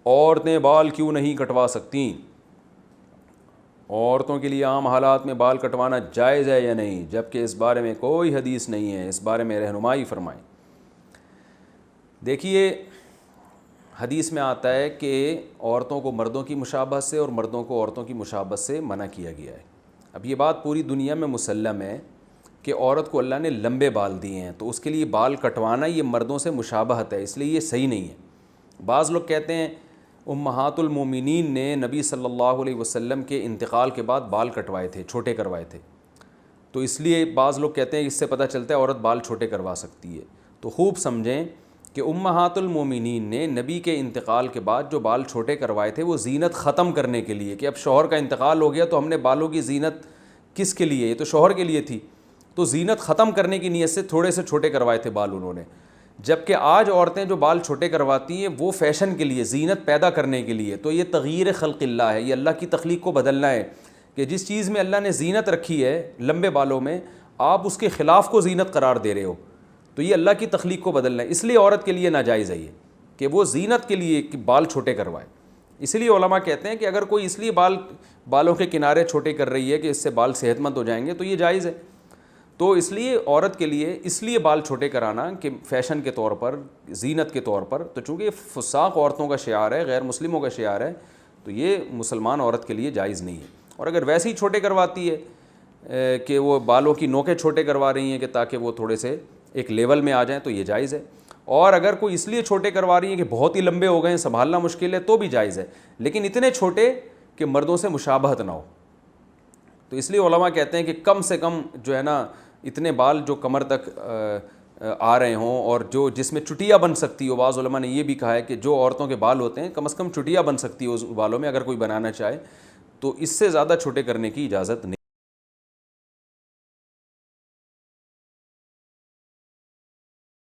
عورتیں بال کیوں نہیں کٹوا سکتیں؟ عورتوں کے لیے عام حالات میں بال کٹوانا جائز ہے یا نہیں، جبکہ اس بارے میں کوئی حدیث نہیں ہے، اس بارے میں رہنمائی فرمائیں۔ دیکھیے حدیث میں آتا ہے کہ عورتوں کو مردوں کی مشابہت سے اور مردوں کو عورتوں کی مشابہت سے منع کیا گیا ہے۔ اب یہ بات پوری دنیا میں مسلم ہے کہ عورت کو اللہ نے لمبے بال دیے ہیں، تو اس کے لیے بال کٹوانا یہ مردوں سے مشابہت ہے، اس لیے یہ صحیح نہیں ہے۔ بعض لوگ کہتے ہیں امہات المومنین نے نبی صلی اللہ علیہ وسلم کے انتقال کے بعد بال کٹوائے تھے، چھوٹے کروائے تھے، تو اس لیے بعض لوگ کہتے ہیں اس سے پتہ چلتا ہے عورت بال چھوٹے کروا سکتی ہے۔ تو خوب سمجھیں کہ امہات المومنین نے نبی کے انتقال کے بعد جو بال چھوٹے کروائے تھے وہ زینت ختم کرنے کے لیے، کہ اب شوہر کا انتقال ہو گیا تو ہم نے بالوں کی زینت کس کے لیے، یہ تو شوہر کے لیے تھی، تو زینت ختم کرنے کی نیت سے تھوڑے سے چھوٹے کروائے تھے بال انہوں نے۔ جبکہ آج عورتیں جو بال چھوٹے کرواتی ہیں وہ فیشن کے لیے، زینت پیدا کرنے کے لیے، تو یہ تغییر خلق اللہ ہے، یہ اللہ کی تخلیق کو بدلنا ہے، کہ جس چیز میں اللہ نے زینت رکھی ہے لمبے بالوں میں آپ اس کے خلاف کو زینت قرار دے رہے ہو، تو یہ اللہ کی تخلیق کو بدلنا ہے۔ اس لیے عورت کے لیے ناجائز ہے یہ کہ وہ زینت کے لیے بال چھوٹے کروائے۔ اس لیے علماء کہتے ہیں کہ اگر کوئی اس لیے بالوں کے کنارے چھوٹے کر رہی ہے کہ اس سے بال صحت مند ہو جائیں گے تو یہ جائز ہے۔ تو اس لیے عورت کے لیے اس لیے بال چھوٹے کرانا کہ فیشن کے طور پر، زینت کے طور پر، تو چونکہ فساق عورتوں کا شعار ہے، غیر مسلموں کا شعار ہے، تو یہ مسلمان عورت کے لیے جائز نہیں ہے۔ اور اگر ویسے ہی چھوٹے کرواتی ہے کہ وہ بالوں کی نوکیں چھوٹے کروا رہی ہیں کہ تاکہ وہ تھوڑے سے ایک لیول میں آ جائیں تو یہ جائز ہے۔ اور اگر کوئی اس لیے چھوٹے کروا رہی ہیں کہ بہت ہی لمبے ہو گئے ہیں، سنبھالنا مشکل ہے، تو بھی جائز ہے، لیکن اتنے چھوٹے کہ مردوں سے مشابہت نہ ہو۔ تو اس لیے علماء کہتے ہیں کہ کم سے کم جو ہے نا اتنے بال جو کمر تک آ رہے ہوں اور جو جس میں چٹیا بن سکتی ہو، بعض علماء نے یہ بھی کہا ہے کہ جو عورتوں کے بال ہوتے ہیں کم از کم چٹیا بن سکتی ہو اس بالوں میں، اگر کوئی بنانا چاہے، تو اس سے زیادہ چھوٹے کرنے کی اجازت نہیں۔